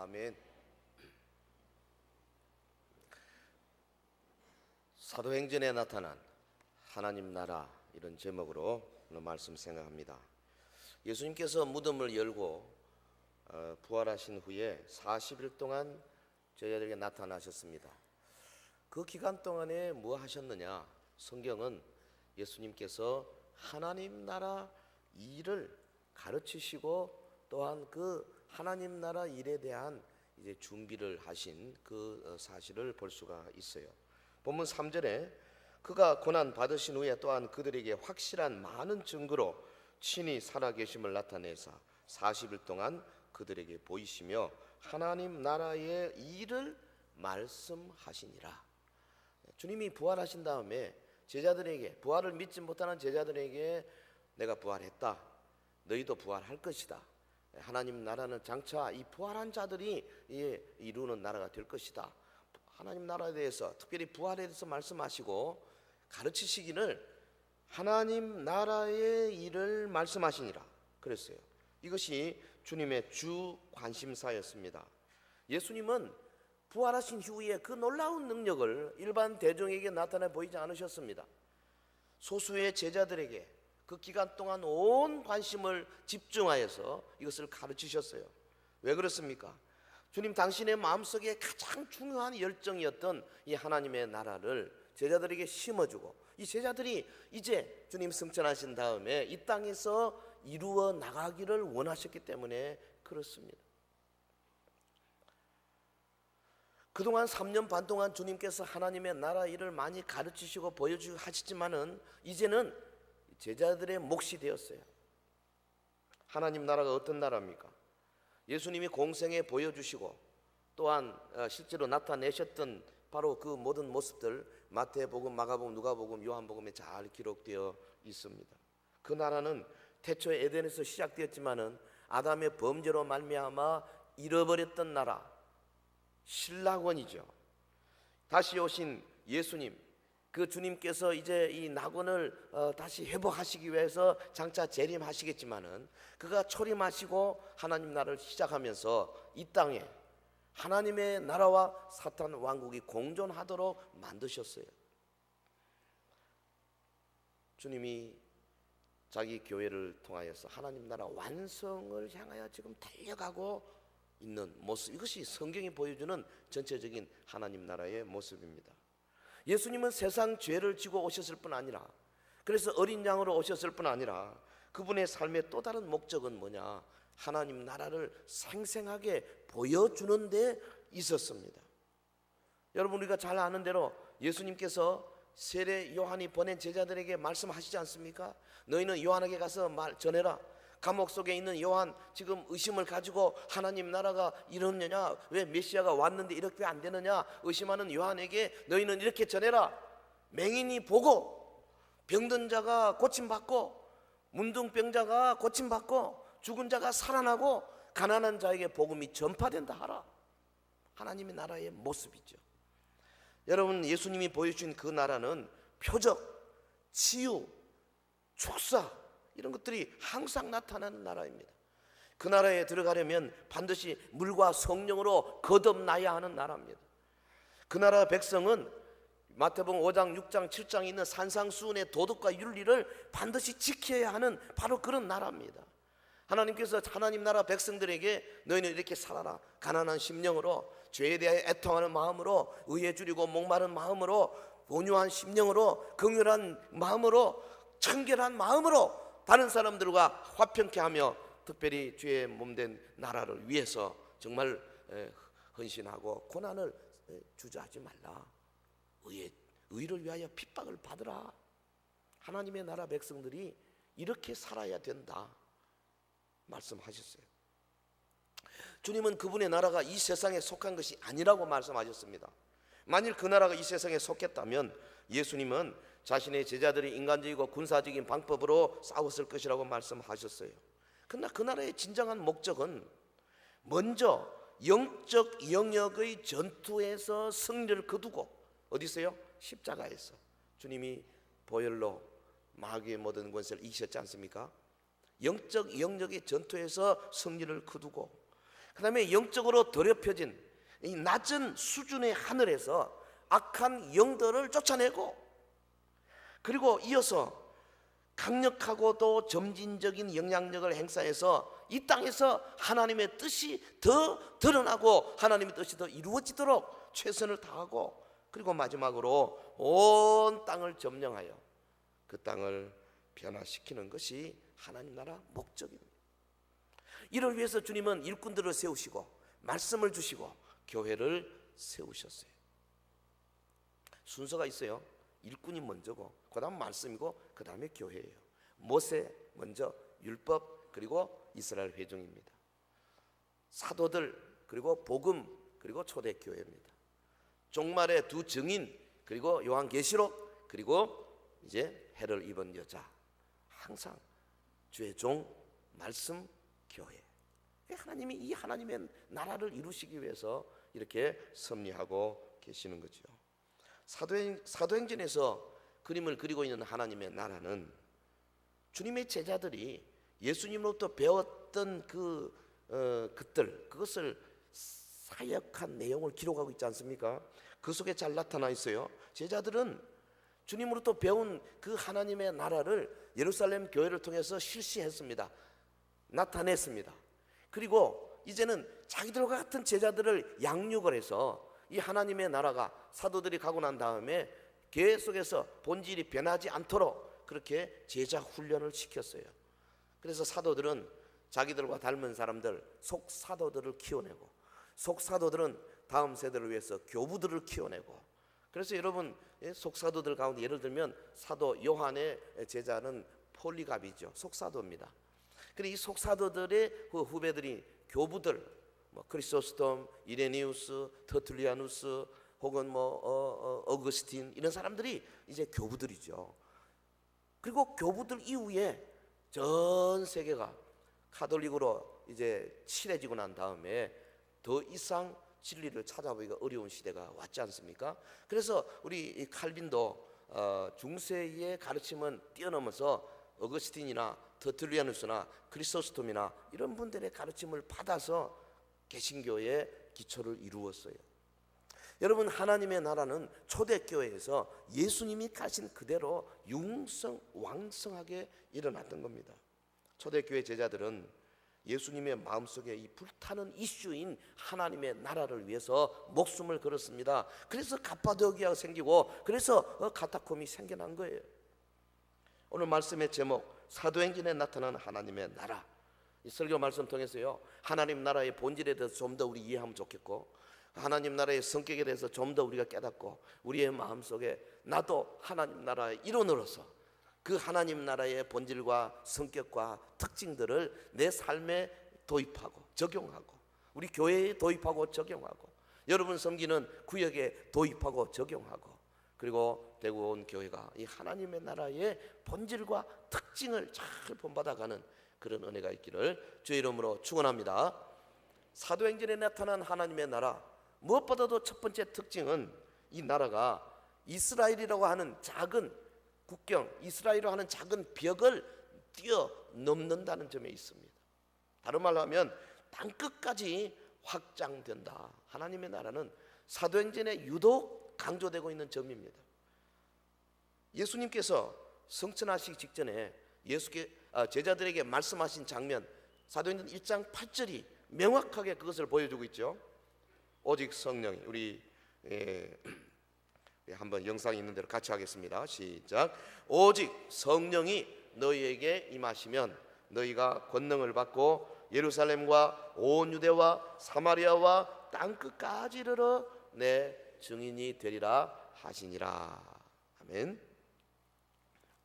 아멘. 사도행전에 나타난 하나님 나라, 이런 제목으로 오늘 말씀 생각합니다. 예수님께서 무덤을 열고 부활하신 후에 40일 동안 저희들에게 나타나셨습니다. 그 기간 동안에 뭐 하셨느냐? 성경은 예수님께서 하나님 나라 일을 가르치시고 또한 그 하나님 나라 일에 대한 이제 준비를 하신 그 사실을 볼 수가 있어요. 본문 3절에 그가 고난 받으신 후에 또한 그들에게 확실한 많은 증거로 친히 살아계심을 나타내사 40일 동안 그들에게 보이시며 하나님 나라의 일을 말씀하시니라. 주님이 부활하신 다음에 제자들에게, 부활을 믿지 못하는 제자들에게 내가 부활했다, 너희도 부활할 것이다, 하나님 나라는 장차 이 부활한 자들이 이루는 나라가 될 것이다, 하나님 나라에 대해서, 특별히 부활에 대해서 말씀하시고 가르치시기를 하나님 나라의 일을 말씀하시니라 그랬어요. 이것이 주님의 주 관심사였습니다. 예수님은 부활하신 후에 그 놀라운 능력을 일반 대중에게 나타내 보이지 않으셨습니다. 소수의 제자들에게 그 기간 동안 온 관심을 집중하여서 이것을 가르치셨어요. 왜 그렇습니까? 주님 당신의 마음속에 가장 중요한 열정이었던 이 하나님의 나라를 제자들에게 심어주고, 이 제자들이 이제 주님 승천하신 다음에 이 땅에서 이루어 나가기를 원하셨기 때문에 그렇습니다. 그동안 3년 반 동안 주님께서 하나님의 나라 일을 많이 가르치시고 보여주고 하시지만은 이제는 제자들의 몫이 되었어요. 하나님 나라가 어떤 나라입니까? 예수님이 공생에 보여주시고 또한 실제로 나타내셨던 바로 그 모든 모습들 마태복음, 마가복음, 누가복음, 요한복음에 잘 기록되어 있습니다. 그 나라는 태초에 에덴에서 시작되었지만은 아담의 범죄로 말미암아 잃어버렸던 나라, 신락원이죠. 다시 오신 예수님, 그 주님께서 이제 이 낙원을 다시 회복하시기 위해서 장차 재림하시겠지만은 그가 초림하시고 하나님 나라를 시작하면서 이 땅에 하나님의 나라와 사탄 왕국이 공존하도록 만드셨어요. 주님이 자기 교회를 통하여서 하나님 나라 완성을 향하여 지금 달려가고 있는 모습, 이것이 성경이 보여주는 전체적인 하나님 나라의 모습입니다. 예수님은 세상 죄를 지고 오셨을 뿐 아니라, 그래서 어린 양으로 오셨을 뿐 아니라 그분의 삶의 또 다른 목적은 뭐냐? 하나님 나라를 생생하게 보여주는 데 있었습니다. 여러분, 우리가 잘 아는 대로 예수님께서 세례 요한이 보낸 제자들에게 말씀하시지 않습니까? 너희는 요한에게 가서 전해라. 감옥 속에 있는 요한 지금 의심을 가지고 하나님 나라가 이러느냐, 왜 메시아가 왔는데 이렇게 안 되느냐 의심하는 요한에게 너희는 이렇게 전해라. 맹인이 보고, 병든 자가 고침받고, 문둥병자가 고침받고, 죽은 자가 살아나고, 가난한 자에게 복음이 전파된다 하라. 하나님의 나라의 모습이죠. 여러분, 예수님이 보여주신 그 나라는 표적, 치유, 축사, 이런 것들이 항상 나타나는 나라입니다. 그 나라에 들어가려면 반드시 물과 성령으로 거듭나야 하는 나라입니다. 그 나라 백성은 마태복음 5장, 6장, 7장에 있는 산상수훈의 도덕과 윤리를 반드시 지켜야 하는 바로 그런 나라입니다. 하나님께서 하나님 나라 백성들에게 너희는 이렇게 살아라. 가난한 심령으로, 죄에 대하여 애통하는 마음으로, 의에 줄이고 목마른 마음으로, 온유한 심령으로, 긍휼한 마음으로, 청결한 마음으로 다른 사람들과 화평케 하며 특별히 주의 몸된 나라를 위해서 정말 헌신하고 고난을 주저하지 말라. 의를 위하여 핍박을 받으라. 하나님의 나라 백성들이 이렇게 살아야 된다 말씀하셨어요. 주님은 그분의 나라가 이 세상에 속한 것이 아니라고 말씀하셨습니다. 만일 그 나라가 이 세상에 속했다면 예수님은 자신의 제자들이 인간적이고 군사적인 방법으로 싸웠을 것이라고 말씀하셨어요. 그러나 그 나라의 진정한 목적은 먼저 영적 영역의 전투에서 승리를 거두고, 어디서요? 십자가에서. 주님이 보혈로 마귀의 모든 권세를 이기셨지 않습니까? 영적 영역의 전투에서 승리를 거두고, 그 다음에 영적으로 더럽혀진 이 낮은 수준의 하늘에서 악한 영들을 쫓아내고, 그리고 이어서 강력하고도 점진적인 영향력을 행사해서 이 땅에서 하나님의 뜻이 더 드러나고 하나님의 뜻이 더 이루어지도록 최선을 다하고, 그리고 마지막으로 온 땅을 점령하여 그 땅을 변화시키는 것이 하나님 나라 목적입니다. 이를 위해서 주님은 일꾼들을 세우시고 말씀을 주시고 교회를 세우셨어요. 순서가 있어요. 일꾼이 먼저고 그 다음 말씀이고 그 다음에 교회예요. 모세 먼저, 율법, 그리고 이스라엘 회중입니다. 사도들, 그리고 복음, 그리고 초대교회입니다. 종말의 두 증인, 그리고 요한계시록, 그리고 이제 해를 입은 여자. 항상 주의 종, 말씀, 교회. 하나님이 이 하나님의 나라를 이루시기 위해서 이렇게 섭리하고 계시는 거죠. 사도행전에서 그림을 그리고 있는 하나님의 나라는 주님의 제자들이 예수님으로부터 배웠던 그것을 사역한 내용을 기록하고 있지 않습니까? 그 속에 잘 나타나 있어요. 제자들은 주님으로부터 배운 그 하나님의 나라를 예루살렘 교회를 통해서 실시했습니다. 나타냈습니다. 그리고 이제는 자기들과 같은 제자들을 양육을 해서 이 하나님의 나라가 사도들이 가고 난 다음에 교회 속에서 본질이 변하지 않도록 그렇게 제자 훈련을 시켰어요. 그래서 사도들은 자기들과 닮은 사람들, 속사도들을 키워내고, 속사도들은 다음 세대를 위해서 교부들을 키워내고, 그래서 여러분 속사도들 가운데 예를 들면 사도 요한의 제자는 폴리갑이죠. 속사도입니다. 그리고 이 속사도들의 후배들이 교부들, 크리소스톰, 이레니우스, 터툴리아누스, 혹은 어거스틴, 이런 사람들이 이제 교부들이죠. 그리고 교부들 이후에 전 세계가 가톨릭으로 이제 칠해지고 난 다음에 더 이상 진리를 찾아보기가 어려운 시대가 왔지 않습니까? 그래서 우리 칼빈도 중세의 가르침은 뛰어넘어서 어거스틴이나 터툴리아누스나 크리소스톰이나 이런 분들의 가르침을 받아서 개신교의 기초를 이루었어요. 여러분, 하나님의 나라는 초대교회에서 예수님이 가신 그대로 융성왕성하게 일어났던 겁니다. 초대교회 제자들은 예수님의 마음속에 이 불타는 이슈인 하나님의 나라를 위해서 목숨을 걸었습니다. 그래서 갑바도기아가 생기고, 그래서 가타콤이 생겨난 거예요. 오늘 말씀의 제목, 사도행전에 나타난 하나님의 나라. 이 설교 말씀 통해서요, 하나님 나라의 본질에 대해서 좀 더 우리 이해하면 좋겠고, 하나님 나라의 성격에 대해서 좀 더 우리가 깨닫고, 우리의 마음속에 나도 하나님 나라의 일원으로서 그 하나님 나라의 본질과 성격과 특징들을 내 삶에 도입하고 적용하고, 우리 교회에 도입하고 적용하고, 여러분 섬기는 구역에 도입하고 적용하고, 그리고 대구 온 교회가 이 하나님의 나라의 본질과 특징을 잘 본받아가는 그런 은혜가 있기를 주의 이름으로 축원합니다. 사도행전에 나타난 하나님의 나라, 무엇보다도 첫 번째 특징은 이 나라가 이스라엘이라고 하는 작은 국경, 이스라엘이라고 하는 작은 벽을 뛰어넘는다는 점에 있습니다. 다른 말로 하면 땅끝까지 확장된다. 하나님의 나라는 사도행전에 유독 강조되고 있는 점입니다. 예수님께서 성천하시기 직전에 제자들에게 말씀하신 장면, 사도행전 1장 8절이 명확하게 그것을 보여주고 있죠. 오직 성령이, 우리 한번 영상이 있는 대로 같이 하겠습니다. 시작. 오직 성령이 너희에게 임하시면 너희가 권능을 받고 예루살렘과 온 유대와 사마리아와 땅끝까지 이르러 내 증인이 되리라 하시니라. 아멘.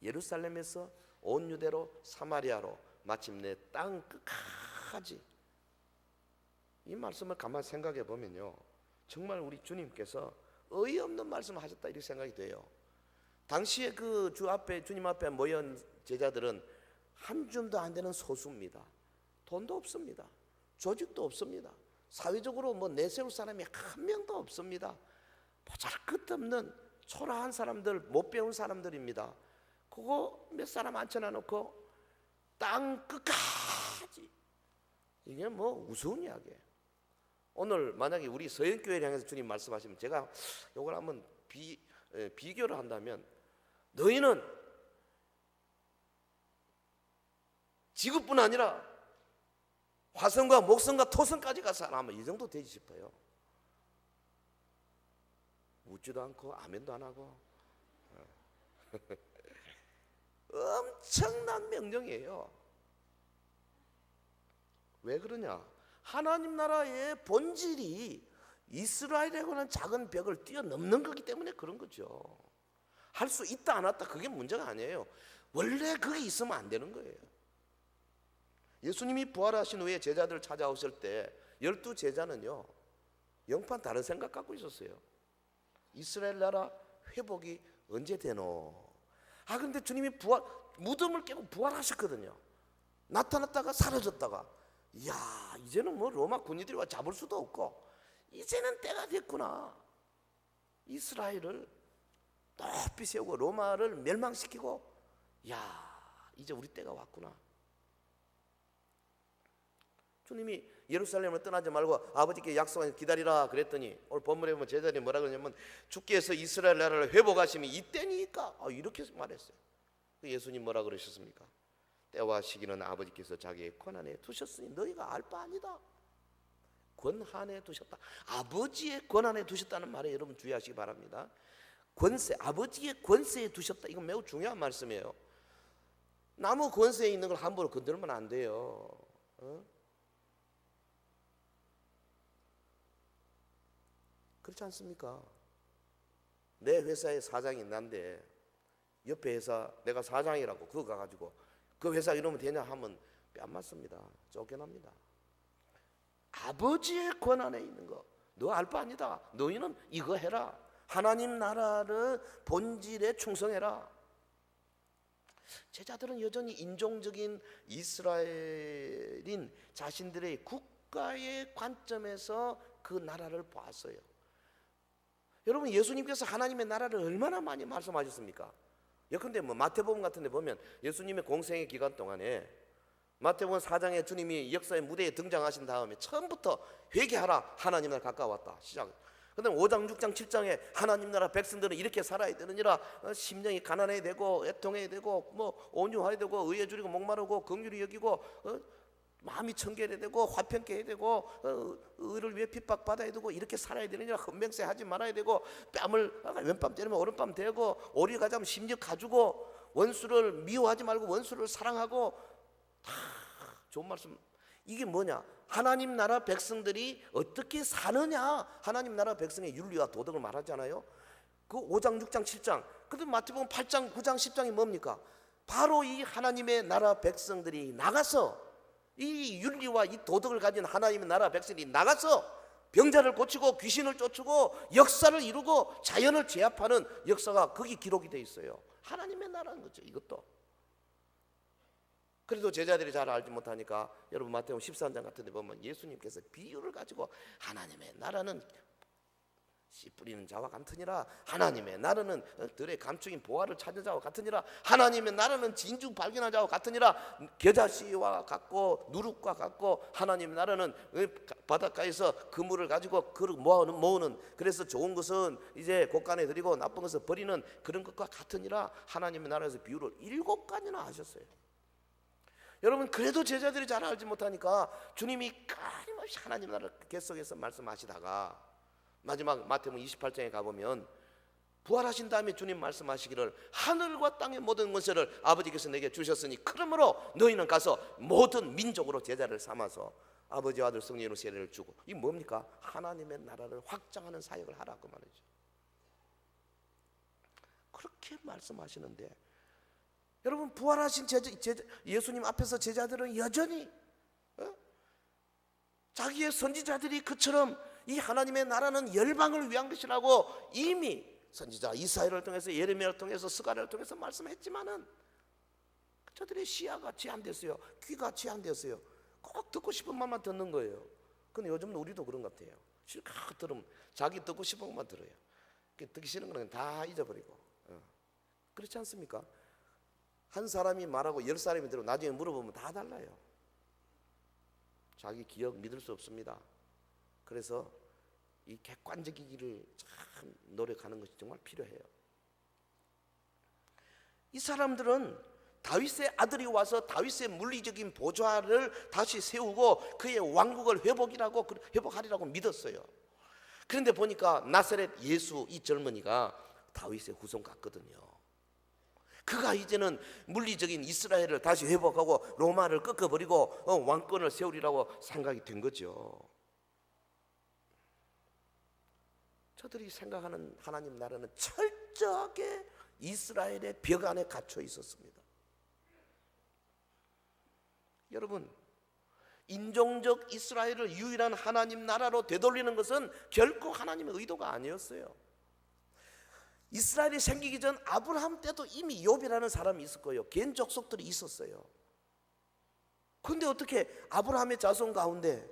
예루살렘에서 온 유대로 사마리아로 마침내 땅끝까지. 이 말씀을 가만히 생각해 보면요, 정말 우리 주님께서 어이없는 말씀을 하셨다 이렇게 생각이 돼요. 당시에 그 주님 앞에 모인 제자들은 한 줌도 안 되는 소수입니다. 돈도 없습니다. 조직도 없습니다. 사회적으로 내세울 사람이 한 명도 없습니다. 보잘것없는 초라한 사람들, 못 배운 사람들입니다. 그거 몇 사람 앉혀놔놓고 땅 끝까지, 이게 우스운 이야기예요. 오늘 만약에 우리 서영교회를 향해서 주님 말씀하시면 제가 이걸 한번 비교를 한다면, 너희는 지구뿐 아니라 화성과 목성과 토성까지 가서 아마 이 정도 되지 싶어요. 묻지도 않고 아멘도 안 하고 엄청난 명령이에요. 왜 그러냐? 하나님 나라의 본질이 이스라엘이라고 하는 작은 벽을 뛰어넘는 거기 때문에 그런 거죠. 할 수 있다 안 했다 그게 문제가 아니에요. 원래 그게 있으면 안 되는 거예요. 예수님이 부활하신 후에 제자들을 찾아오실 때 12제자는요 영판 다른 생각 갖고 있었어요. 이스라엘 나라 회복이 언제 되노? 근데 주님이 무덤을 깨고 부활하셨거든요. 나타났다가 사라졌다가, 이야, 이제는 뭐 로마 군인들이 와 잡을 수도 없고 이제는 때가 됐구나. 이스라엘을 높이 세우고 로마를 멸망시키고, 야, 이제 우리 때가 왔구나. 주님이 예루살렘을 떠나지 말고 아버지께 약속한 기다리라 그랬더니, 오늘 본문에 보면 제자들이 뭐라 그러냐면, 주께서 이스라엘 나라를 회복하심이 이때니까, 이렇게 말했어요. 예수님 뭐라 그러셨습니까? 때와 시기는 아버지께서 자기의 권한에 두셨으니 너희가 알 바 아니다. 권한에 두셨다. 아버지의 권한에 두셨다는 말에 여러분 주의하시기 바랍니다. 권세, 아버지의 권세에 두셨다. 이건 매우 중요한 말씀이에요. 나무 권세에 있는 걸 함부로 건들면 안 돼요. 그렇지 않습니까? 내 회사의 사장이 난데 옆에 회사 내가 사장이라고 그거 가가지고 그 회사 이러면 되냐 하면 뺨 맞습니다. 쫓겨납니다. 아버지의 권한에 있는 거 너 알 바 아니다. 너희는 이거 해라. 하나님 나라를 본질에 충성해라. 제자들은 여전히 인종적인 이스라엘인 자신들의 국가의 관점에서 그 나라를 봤어요. 여러분, 예수님께서 하나님의 나라를 얼마나 많이 말씀하셨습니까? 예컨대 마태복음 같은 데 보면 예수님의 공생의 기간 동안에 마태복음 4장에 주님이 역사의 무대에 등장하신 다음에 처음부터 회개하라, 하나님 나라 가까웠다 시작. 그다음 5장 6장 7장에 하나님 나라 백성들은 이렇게 살아야 되느니라, 심령이 가난해야 되고 애통해야 되고 온유해야 되고 의에 줄이고 목마르고 긍휼히 여기고 마음이 청결해야 되고 화평케 해야 되고 의를 위해 핍박받아야 되고 이렇게 살아야 되느니라, 흠맹세 하지 말아야 되고, 뺨을 왼뺨 때리면 오른뺨 대고, 오리 가자면 심력 가지고, 원수를 미워하지 말고 원수를 사랑하고, 다 좋은 말씀. 이게 뭐냐? 하나님 나라 백성들이 어떻게 사느냐, 하나님 나라 백성의 윤리와 도덕을 말하잖아요. 그 5장 6장 7장. 근데 마태복음 8장 9장 10장이 뭡니까? 바로 이 하나님의 나라 백성들이 나가서, 이 윤리와 이 도덕을 가진 하나님의 나라 백성들이 나가서 병자를 고치고 귀신을 쫓고 역사를 이루고 자연을 제압하는 역사가 거기 기록이 돼 있어요. 하나님의 나라는 거죠, 이것도. 그래도 제자들이 잘 알지 못하니까 여러분 마태복음 13장 같은 데 보면 예수님께서 비유를 가지고 하나님의 나라는 씨 뿌리는 자와 같으니라, 하나님의 나라는 들의 감축인 보화를 찾은 자와 같으니라, 하나님의 나라는 진주 발견한 자와 같으니라, 겨자씨와 같고 누룩과 같고, 하나님의 나라는 바닷가에서 그물을 가지고 그릇 모으는, 그래서 좋은 것은 이제 곳간에 드리고 나쁜 것은 버리는 그런 것과 같으니라, 하나님의 나라에서 비유를 7가지나 하셨어요. 여러분, 그래도 제자들이 잘 알지 못하니까 주님이 끊임없이 하나님 나라 계속해서 말씀하시다가 마지막 마태복음 28장에 가보면 부활하신 다음에 주님 말씀하시기를, 하늘과 땅의 모든 권세를 아버지께서 내게 주셨으니 그러므로 너희는 가서 모든 민족으로 제자를 삼아서 아버지와 아들 성령으로 세례를 주고. 이게 뭡니까? 하나님의 나라를 확장하는 사역을 하라고 말이죠. 그렇게 말씀하시는데, 여러분, 부활하신 예수님 앞에서 제자들은 여전히 자기의 선지자들이 그처럼 이 하나님의 나라는 열방을 위한 것이라고 이미 선지자 이사야를 통해서, 예레미야를 통해서, 스가랴를 통해서 말씀했지만은 저들의 시야가 제한됐어요. 귀가 제한됐어요. 꼭 듣고 싶은 말만 듣는 거예요. 근데 요즘은 우리도 그런 것 같아요. 실컷 들으면 자기 듣고 싶은 것만 들어요. 듣기 싫은 거는 다 잊어버리고. 그렇지 않습니까? 한 사람이 말하고 10사람이 들으면 나중에 물어보면 다 달라요. 자기 기억 믿을 수 없습니다. 그래서 이 객관적이기를 참 노력하는 것이 정말 필요해요. 이 사람들은 다윗의 아들이 와서 다윗의 물리적인 보좌를 다시 세우고 그의 왕국을 회복하리라고 믿었어요. 그런데 보니까 나사렛 예수 이 젊은이가 다윗의 후손 같거든요. 그가 이제는 물리적인 이스라엘을 다시 회복하고 로마를 꺾어버리고 왕권을 세우리라고 생각이 된 거죠. 저들이 생각하는 하나님 나라는 철저하게 이스라엘의 벽 안에 갇혀 있었습니다. 여러분, 인종적 이스라엘을 유일한 하나님 나라로 되돌리는 것은 결코 하나님의 의도가 아니었어요. 이스라엘이 생기기 전 아브라함 때도 이미 욥이라는 사람이 있을 거예요. 개인 족속들이 있었어요. 그런데 어떻게 아브라함의 자손 가운데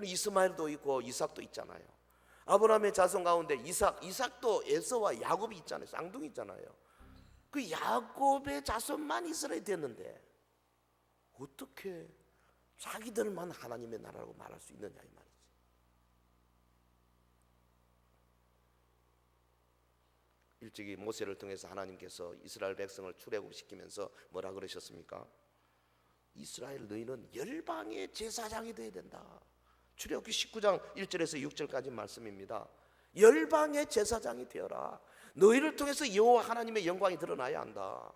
이스마엘도 있고 이삭도 있잖아요. 아브라함의 자손 가운데 이삭도 에서와 야곱이 있잖아요. 쌍둥이 있잖아요. 그 야곱의 자손만 이스라엘이 됐는데 어떻게 자기들만 하나님의 나라라고 말할 수 있느냐 이 말이지. 일찍이 모세를 통해서 하나님께서 이스라엘 백성을 출애굽시키면서 뭐라 그러셨습니까? 이스라엘 너희는 열방의 제사장이 되어야 된다. 출애굽기 19장 1절에서 6절까지 말씀입니다. 열방의 제사장이 되어라. 너희를 통해서 여호와 하나님의 영광이 드러나야 한다.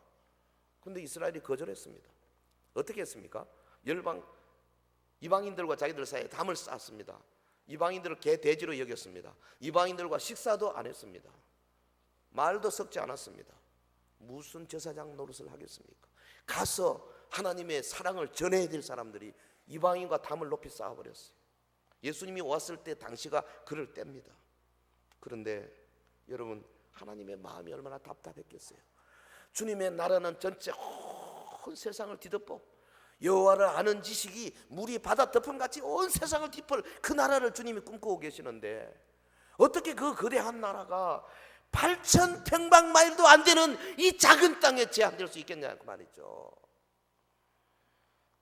그런데 이스라엘이 거절했습니다. 어떻게 했습니까? 이방인들과 자기들 사이에 담을 쌓았습니다. 이방인들을 개돼지로 여겼습니다. 이방인들과 식사도 안 했습니다. 말도 섞지 않았습니다. 무슨 제사장 노릇을 하겠습니까? 가서 하나님의 사랑을 전해야 될 사람들이 이방인과 담을 높이 쌓아버렸어요. 예수님이 왔을 때 당시가 그럴 때입니다. 그런데 여러분, 하나님의 마음이 얼마나 답답했겠어요. 주님의 나라는 전체 온 세상을 뒤덮어 여호와를 아는 지식이 물이 바다 덮음같이 온 세상을 뒤덮을 그 나라를 주님이 꿈꾸고 계시는데 어떻게 그 거대한 나라가 8,000평방마일도 안 되는 이 작은 땅에 제한될 수 있겠냐 그 말이죠.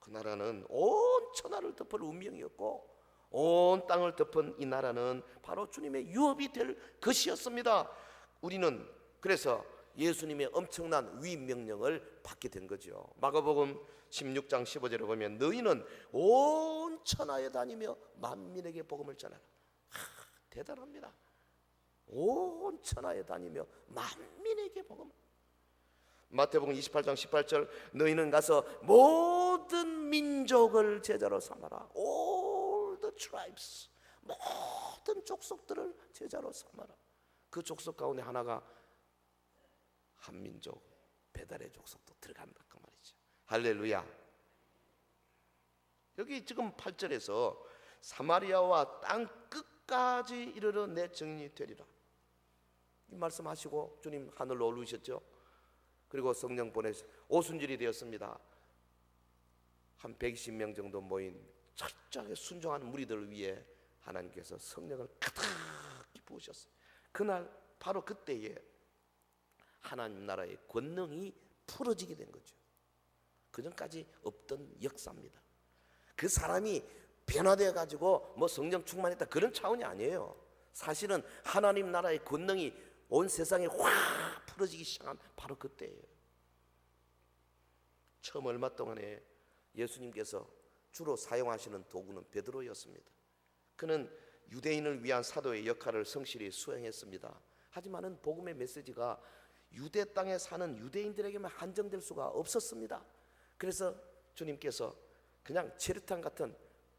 그 나라는 온 천하를 덮을 운명이었고 온 땅을 덮은 이 나라는 바로 주님의 유업이 될 것이었습니다. 우리는 그래서 예수님의 엄청난 위임명령을 받게 된 거죠. 마가복음 16장 15절에 보면 너희는 온 천하에 다니며 만민에게 복음을 전하라. 대단합니다. 온 천하에 다니며 만민에게 복음. 마태복음 28장 18절 너희는 가서 모든 민족을 제자로 삼아라. All the tribes, 모든 족속들을 제자로 삼아라. 그 족속 가운데 하나가 한민족 배달의 족속도 들어간다 그 말이죠. 할렐루야. 여기 지금 8절에서 사마리아와 땅 끝까지 이르러 내 증인이 되리라 이 말씀하시고 주님 하늘로 올리셨죠. 그리고 성령 보내서 오순절이 되었습니다. 한 120명 정도 모인 철저하게 순종하는 무리들을 위해 하나님께서 성령을 가득히 부으셨어요. 그날 바로 그때에 하나님 나라의 권능이 풀어지게 된 거죠. 그전까지 없던 역사입니다. 그 사람이 변화되어 가지고 뭐 성령 충만했다 그런 차원이 아니에요. 사실은 하나님 나라의 권능이 온 세상에 확 풀어지기 시작한 바로 그때예요. 처음 얼마 동안에 예수님께서 주로 사용하시는 도구는 베드로였습니다. 그는 유대인을 위한 사도의 역할을 성실히 수행했습니다. 하지만은 복음의 메시지가 유대 땅에 사는 유대인들에게만 한정될 수가 없었습니다. 그래서 주님께서 그냥 체류탄 같은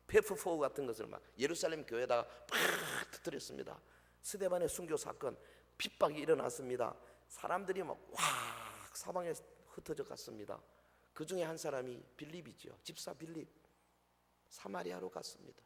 페프포우 같은 것을 막 예루살렘 교회에다가 팍 터뜨렸습니다. 스데반의 순교 사건, 핍박이 일어났습니다. 사람들이 막 확 사방에 흩어져 갔습니다. 그 중에 한 사람이 빌립이죠. 집사 빌립. 사마리아로 갔습니다.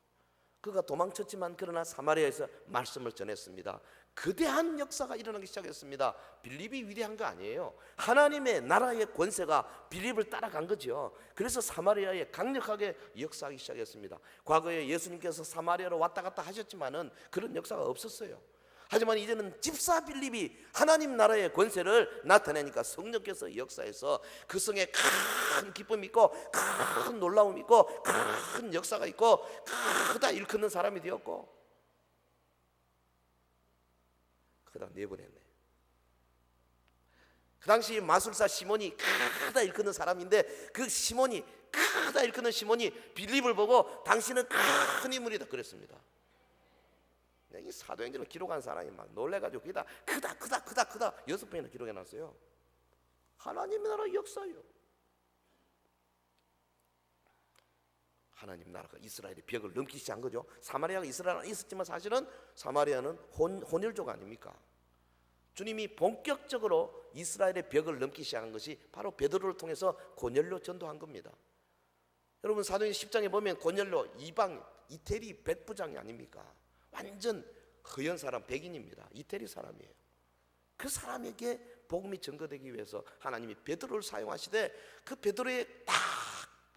그가 도망쳤지만 그러나 사마리아에서 말씀을 전했습니다. 거대한 역사가 일어나기 시작했습니다. 빌립이 위대한 거 아니에요. 하나님의 나라의 권세가 빌립을 따라간 거죠. 그래서 사마리아에 강력하게 역사하기 시작했습니다. 과거에 예수님께서 사마리아로 왔다 갔다 하셨지만은 그런 역사가 없었어요. 하지만 이제는 집사 빌립이 하나님 나라의 권세를 나타내니까 성령께서 역사해서 그 성에 큰 기쁨이 있고 큰 놀라움이 있고 큰 역사가 있고 크다 일컫는 사람이 되었고 그다 내보냈네. 그 당시 마술사 시몬이 크다 일컫는 사람인데, 그 시몬이 크다 일컫는 시몬이 빌립을 보고 당신은 큰 인물이다 그랬습니다. 이 사도행전을 기록한 사람이 막 놀래가지고 거기다 크다 6번이나 기록해놨어요. 하나님의 나라 역사예요. 하나님 나라가 이스라엘의 벽을 넘기 시작한 거죠. 사마리아가 이스라엘에 있었지만 사실은 사마리아는 혼혈족 아닙니까? 주님이 본격적으로 이스라엘의 벽을 넘기 시작한 것이 바로 베드로를 통해서 고넬료 전도한 겁니다. 여러분 사도행전 10장에 보면 고넬료 이방 이태리 백부장이 아닙니까? 완전 허연 사람, 백인입니다. 이태리 사람이에요. 그 사람에게 복음이 전거되기 위해서 하나님이 베드로를 사용하시되, 그 베드로의 딱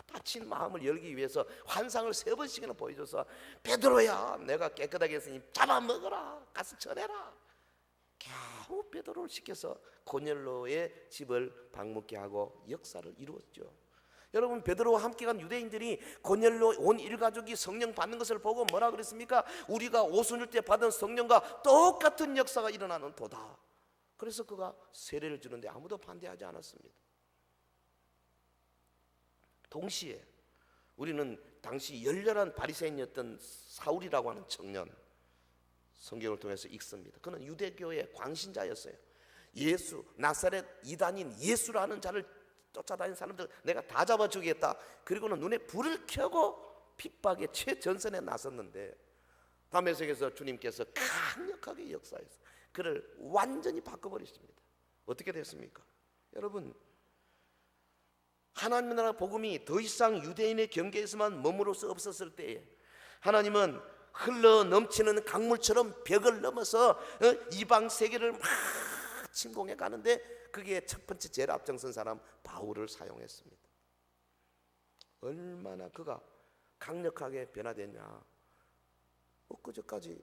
닫힌 마음을 열기 위해서 환상을 3번씩이나 보여줘서, 베드로야 내가 깨끗하게 했으니 잡아먹어라, 가서 전해라. 겨우 베드로를 시켜서 고넬료의 집을 방문케 하고 역사를 이루었죠. 여러분 베드로와 함께 간 유대인들이 고넬료 온 일가족이 성령 받는 것을 보고 뭐라 그랬습니까? 우리가 오순절 때 받은 성령과 똑같은 역사가 일어나는 도다. 그래서 그가 세례를 주는데 아무도 반대하지 않았습니다. 동시에 우리는 당시 열렬한 바리새인이었던 사울이라고 하는 청년, 성경을 통해서 읽습니다. 그는 유대교의 광신자였어요. 예수, 나사렛 이단인 예수라는 자를 쫓아다니는 사람들 내가 다 잡아주겠다. 그리고는 눈에 불을 켜고 핍박의 최전선에 나섰는데, 다메섹에서 주님께서 강력하게 역사해서 그를 완전히 바꿔버리십니다. 어떻게 됐습니까? 여러분, 하나님의 나라 복음이 더 이상 유대인의 경계에서만 머무를 수 없었을 때에 하나님은 흘러 넘치는 강물처럼 벽을 넘어서 이방 세계를 막 침공해 가는데, 그게 첫 번째 제일 앞장선 사람 바울을 사용했습니다. 얼마나 그가 강력하게 변화됐냐. 엊그저까지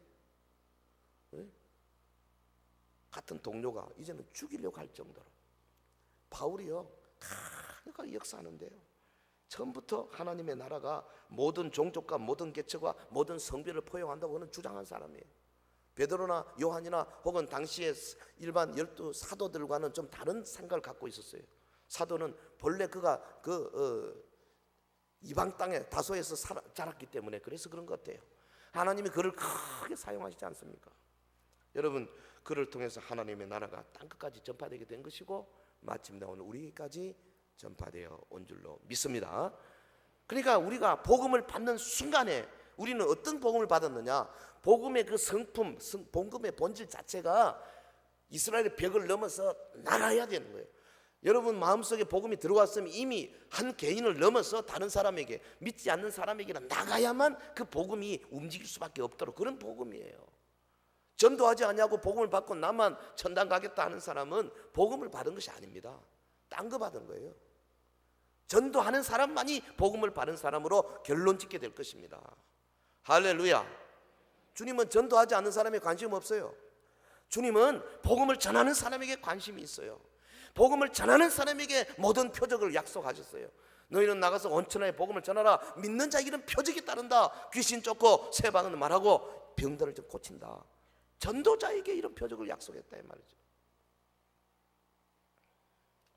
같은 동료가 이제는 죽이려고 할 정도로 바울이요 강력하게 역사하는데요, 처음부터 하나님의 나라가 모든 종족과 모든 계층과 모든 성별을 포용한다고 그는 주장한 사람이에요. 베드로나 요한이나 혹은 당시의 일반 12 사도들과는 좀 다른 생각을 갖고 있었어요. 사도는 본래 그가 이방 땅에 다소에서 자랐기 때문에 그래서 그런 것 같아요. 하나님이 그를 크게 사용하시지 않습니까? 여러분, 그를 통해서 하나님의 나라가 땅끝까지 전파되게 된 것이고 마침내 오늘 우리에게까지 전파되어 온 줄로 믿습니다. 그러니까 우리가 복음을 받는 순간에 우리는 어떤 복음을 받았느냐? 복음의 그 성품, 복음의 본질 자체가 이스라엘의 벽을 넘어서 나가야 되는 거예요. 여러분 마음속에 복음이 들어왔으면 이미 한 개인을 넘어서 다른 사람에게, 믿지 않는 사람에게는 나가야만 그 복음이 움직일 수밖에 없도록 그런 복음이에요. 전도하지 않냐고 복음을 받고 나만 천당 가겠다 하는 사람은 복음을 받은 것이 아닙니다. 딴 거 받은 거예요. 전도하는 사람만이 복음을 받은 사람으로 결론 짓게 될 것입니다. 할렐루야. 주님은 전도하지 않는 사람에 관심 없어요. 주님은 복음을 전하는 사람에게 관심이 있어요. 복음을 전하는 사람에게 모든 표적을 약속하셨어요. 너희는 나가서 온 천하에 복음을 전하라. 믿는 자에게는 표적이 따른다. 귀신 쫓고 세방은 말하고 병들을 좀 고친다. 전도자에게 이런 표적을 약속했다 이 말이죠.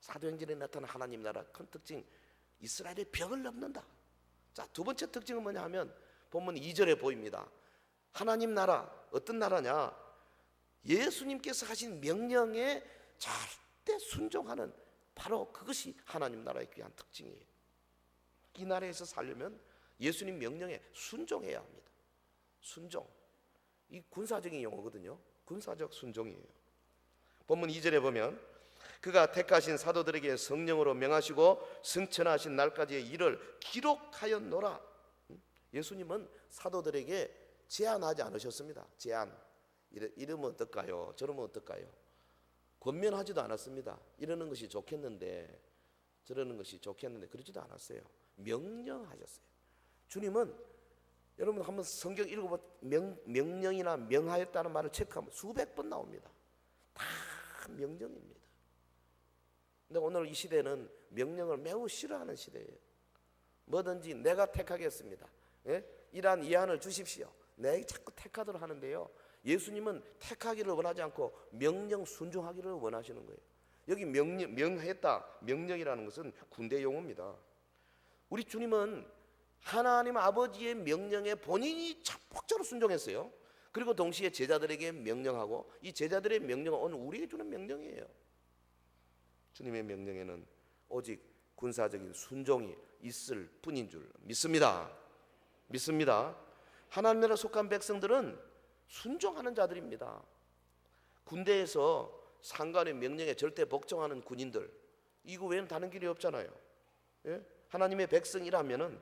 사도행전에 나타난 하나님 나라 큰 특징, 이스라엘의 벽을 넘는다. 자, 두 번째 특징은 뭐냐 하면 본문 2절에 보입니다. 하나님 나라, 어떤 나라냐? 예수님께서 하신 명령에 절대 순종하는, 바로 그것이 하나님 나라의 귀한 특징이에요. 이 나라에서 살려면 예수님 명령에 순종해야 합니다. 순종. 이 군사적인 용어거든요. 군사적 순종이에요. 본문 2절에 보면 그가 택하신 사도들에게 성령으로 명하시고 승천하신 날까지의 일을 기록하였노라. 예수님은 사도들에게 제안하지 않으셨습니다. 제안. 이러면 어떨까요? 저러면 어떨까요? 권면하지도 않았습니다. 이러는 것이 좋겠는데 저러는 것이 좋겠는데 그러지도 않았어요. 명령하셨어요. 주님은 여러분 한번 성경 읽어보면 명령이나 명하였다는 말을 체크하면 수백 번 나옵니다. 다 명령입니다. 근데 오늘 이 시대는 명령을 매우 싫어하는 시대예요. 뭐든지 내가 택하겠습니다. 예? 이러한 이안을 주십시오. 내가 자꾸 택하도록 하는데요, 예수님은 택하기를 원하지 않고 명령 순종하기를 원하시는 거예요. 여기 명했다, 명령이라는 것은 군대 용어입니다. 우리 주님은 하나님 아버지의 명령에 본인이 적극적으로 순종했어요. 그리고 동시에 제자들에게 명령하고, 이 제자들의 명령은 오늘 우리에게 주는 명령이에요. 주님의 명령에는 오직 군사적인 순종이 있을 뿐인 줄 믿습니다. 하나님 나라에 속한 백성들은 순종하는 자들입니다. 군대에서 상관의 명령에 절대 복종하는 군인들, 이거 외에는 다른 길이 없잖아요. 예? 하나님의 백성이라면은,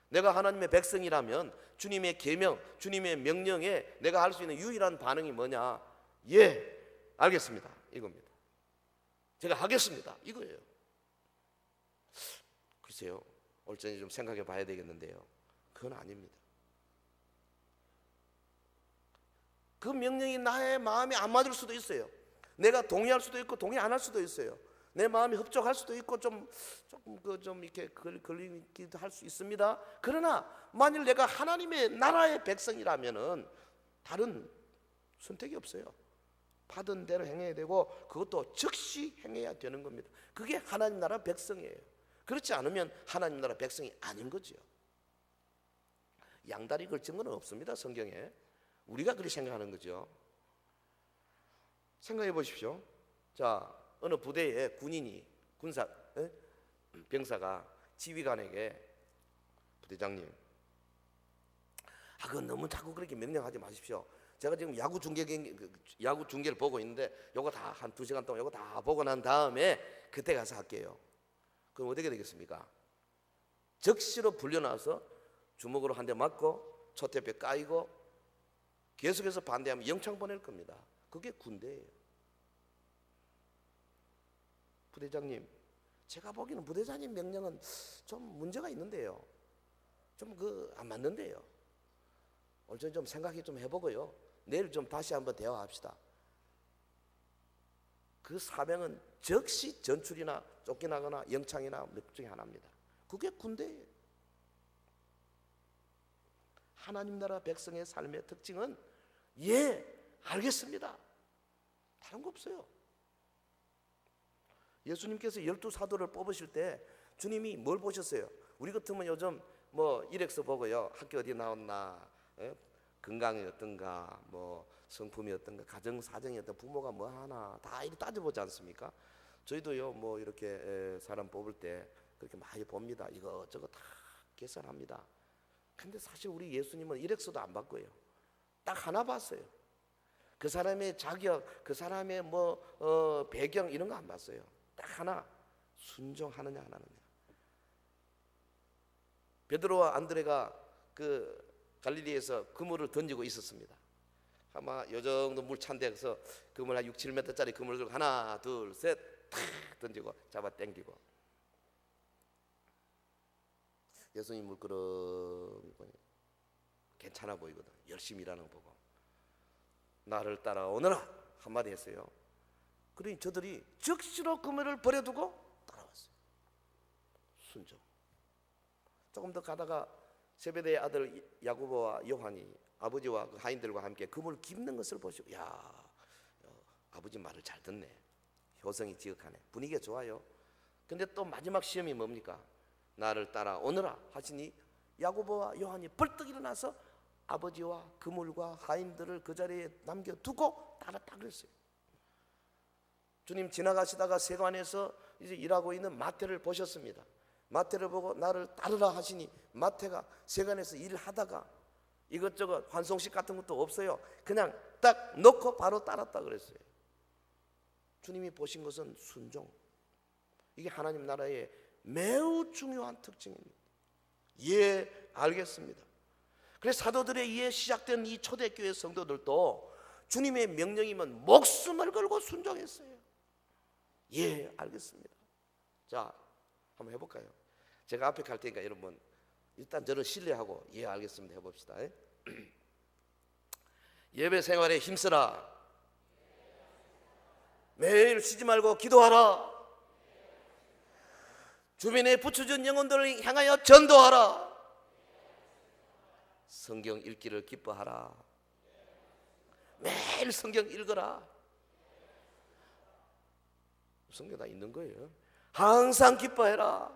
내가 하나님의 백성이라면 주님의 계명, 주님의 명령에 내가 할 수 있는 유일한 반응이 뭐냐? 예, 알겠습니다, 이겁니다. 제가 하겠습니다, 이거예요. 글쎄요, 올전에 좀 생각해 봐야 되겠는데요, 그건 아닙니다. 그 명령이 나의 마음에 안 맞을 수도 있어요. 내가 동의할 수도 있고 동의 안 할 수도 있어요. 내 마음이 흡족할 수도 있고 좀 이렇게 걸리기도 할 수 있습니다. 그러나 만일 내가 하나님의 나라의 백성이라면은 다른 선택이 없어요. 받은 대로 행해야 되고, 그것도 즉시 행해야 되는 겁니다. 그게 하나님 나라 백성이에요. 그렇지 않으면 하나님 나라 백성이 아닌 거죠. 양다리 걸친 건 없습니다, 성경에. 우리가 그렇게 생각하는 거죠. 생각해 보십시오. 자, 어느 부대에 군인이 병사가 지휘관에게, 부대장님, 그건 너무 자꾸 그렇게 명령하지 마십시오. 제가 지금 야구 중계를 보고 있는데 요거 다 한 2시간 동안 요거 다 보고 난 다음에 그때 가서 할게요. 그럼 어떻게 되겠습니까? 적시로 불려나와서 주먹으로 한 대 맞고 초태뼈 까이고 계속해서 반대하면 영창 보낼 겁니다. 그게 군대예요. 부대장님, 제가 보기에는 부대장님 명령은 좀 문제가 있는데요, 좀 안 맞는데요. 오늘 좀 생각해 좀 해보고요, 내일 좀 다시 한번 대화합시다. 그 사명은 즉시 전출이나 쫓겨나거나 영창이나 몇 중에 하나입니다. 그게 군대예요. 하나님 나라 백성의 삶의 특징은 예, 알겠습니다, 다른 거 없어요. 예수님께서 12사도를 뽑으실 때 주님이 뭘 보셨어요? 우리 같으면 요즘 뭐 일엑스 보고요, 학교 어디 나왔나, 건강이 어떤가, 뭐 성품이 어떤가, 가정 사정이 어떤가, 부모가 뭐 하나, 다 이렇게 따져보지 않습니까? 저희도요, 뭐 이렇게 사람 뽑을 때 그렇게 많이 봅니다. 이것저것 다 계산합니다. 근데 사실 우리 예수님은 일엑스도 안 봤고요, 딱 하나 봤어요. 그 사람의 자격, 그 사람의 배경 이런 거 안 봤어요. 딱 하나, 순종하느냐 안 하느냐. 베드로와 안드레가 그 갈릴리에서 그물을 던지고 있었습니다. 아마 요 정도 물 찬 데서 그물 한 6, 7m짜리 그물을 들고 하나, 둘, 셋 탁 던지고 잡아 당기고, 예수님 물끄러미 보니 괜찮아 보이거든. 열심히 일하는 거 보고 나를 따라오너라 한마디 했어요. 그러니 저들이 즉시로 그물을 버려두고 따라왔어요. 순종. 조금 더 가다가 세베대의 아들 야고보와 요한이 아버지와 그 하인들과 함께 그물을 깁는 것을 보시고, 아버지 말을 잘 듣네, 효성이 지극하네, 분위기가 좋아요. 근데 또 마지막 시험이 뭡니까? 나를 따라오너라 하시니 야고보와 요한이 벌떡 일어나서 아버지와 그물과 하인들을 그 자리에 남겨두고 따랐다 그랬어요. 주님 지나가시다가 세관에서 이제 일하고 있는 마태를 보셨습니다. 마태를 보고 나를 따르라 하시니 마태가 세관에서 일하다가 이것저것 환송식 같은 것도 없어요. 그냥 딱 놓고 바로 따랐다 그랬어요. 주님이 보신 것은 순종. 이게 하나님 나라의 매우 중요한 특징입니다. 예, 알겠습니다. 그래서 사도들에 의해 시작된 이 초대교회 성도들도 주님의 명령이면 목숨을 걸고 순종했어요. 예, 알겠습니다. 자, 한번 해볼까요? 제가 앞에 갈 테니까 여러분 일단 저를 신뢰하고 예, 알겠습니다 해봅시다. 예배 생활에 힘쓰라. 매일 쉬지 말고 기도하라. 주변에 부추진 영혼들을 향하여 전도하라. 성경 읽기를 기뻐하라. 매일 성경 읽어라. 성경 다 있는 거예요. 항상 기뻐해라.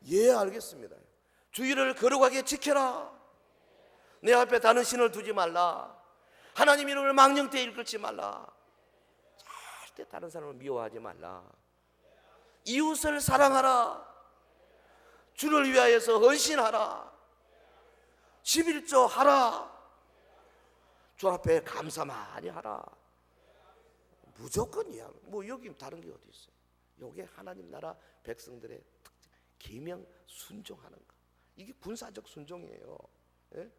예, 알겠습니다. 주의를 거룩하게 지켜라. 내 앞에 다른 신을 두지 말라. 하나님 이름을 망령되이 일컫지 말라. 절대 다른 사람을 미워하지 말라. 이웃을 사랑하라. 주를 위하여서 헌신하라. 11조 하라. 주 앞에 감사 많이 하라. 무조건이야. 뭐 여기 다른 게 어디 있어요? 이게 하나님 나라 백성들의 특징, 계명 순종하는 거. 이게 군사적 순종이에요. 예?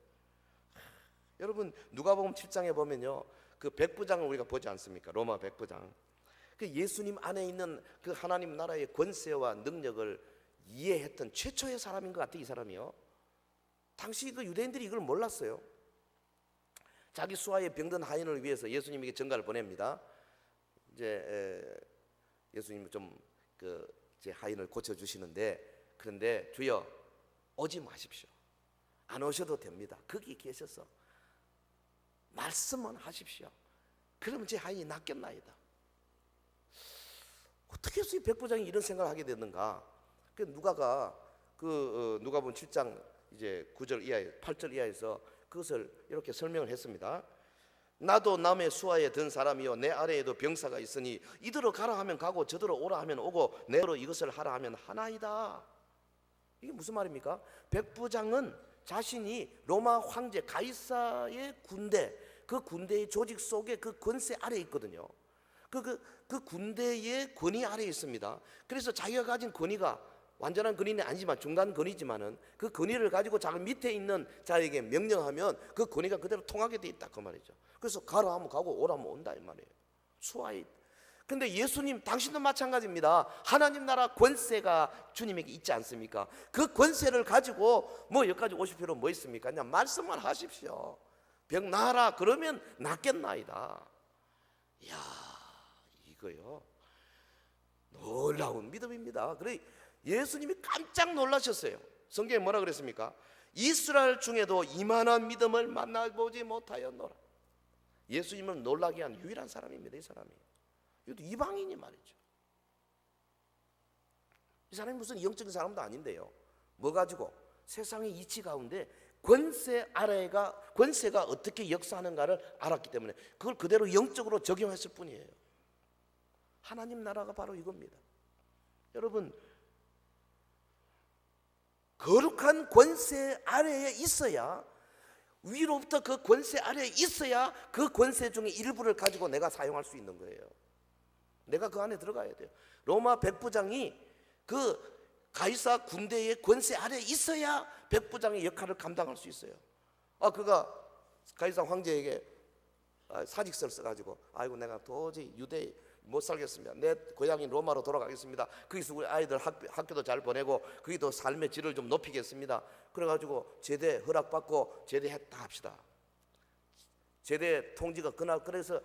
여러분 누가복음 7장에 보면요, 그 백부장을 우리가 보지 않습니까? 로마 백부장. 그 예수님 안에 있는 그 하나님 나라의 권세와 능력을 이해했던 최초의 사람인 것 같아. 이 사람이요. 당시 그 유대인들이 이걸 몰랐어요. 자기 수하에 병든 하인을 위해서 예수님에게 전가를 보냅니다. 이제 예수님 좀 제 하인을 고쳐 주시는데, 그런데 주여 오지 마십시오. 안 오셔도 됩니다. 거기 계셔서 말씀만 하십시오. 그러면 제 하인이 낫겠나이다. 어떻게 해서 이 백부장이 이런 생각을 하게 됐는가? 그 누가가 누가복음 7장 이제 9절 이하에 8절 이하에서 그것을 이렇게 설명을 했습니다. 나도 남의 수하에 든 사람이요 내 아래에도 병사가 있으니 이들로 가라 하면 가고 저들로 오라 하면 오고 내로 이것을 하라 하면 하나이다. 이게 무슨 말입니까? 백부장은 자신이 로마 황제 가이사의 군대, 그 군대의 조직 속에 그 권세 아래에 있거든요. 그 군대의 권위 아래에 있습니다. 그래서 자기가 가진 권위가 완전한 권위는 아니지만 중간 권위지만은 그 권위를 가지고 자기 밑에 있는 자에게 명령하면 그 권위가 그대로 통하게 돼 있다 그 말이죠. 그래서 가라 하면 가고 오라 하면 온다 이 말이에요. 수하에. 근데 예수님 당신도 마찬가지입니다. 하나님 나라 권세가 주님에게 있지 않습니까? 그 권세를 가지고 뭐 여기까지 오실 필요 뭐 있습니까? 그냥 말씀만 하십시오. 병 나아라 그러면 낫겠나이다. 이야, 이거요 놀라운 믿음입니다. 그래 예수님이 깜짝 놀라셨어요. 성경에 뭐라 그랬습니까? 이스라엘 중에도 이만한 믿음을 만나보지 못하였노라. 예수님을 놀라게 한 유일한 사람입니다. 이 사람이. 이것도 이방인이 말이죠. 이 사람이 무슨 영적인 사람도 아닌데요, 뭐 가지고 세상의 이치 가운데 권세가 어떻게 역사하는가를 알았기 때문에 그걸 그대로 영적으로 적용했을 뿐이에요. 하나님 나라가 바로 이겁니다. 여러분, 거룩한 권세 아래에 있어야, 위로부터 그 권세 아래에 있어야 그 권세 중에 일부를 가지고 내가 사용할 수 있는 거예요. 내가 그 안에 들어가야 돼요. 로마 백부장이 그 가이사 군대의 권세 아래에 있어야 백부장의 역할을 감당할 수 있어요. 그가 가이사 황제에게 사직서를 써가지고 아이고 내가 도저히 유대 못 살겠습니다. 내 고향인 로마로 돌아가겠습니다. 거기서 우리 아이들 학교도 잘 보내고 거기도 삶의 질을 좀 높이겠습니다. 그래가지고 제대 허락받고 제대했다 합시다. 제대 통지가 그날, 그래서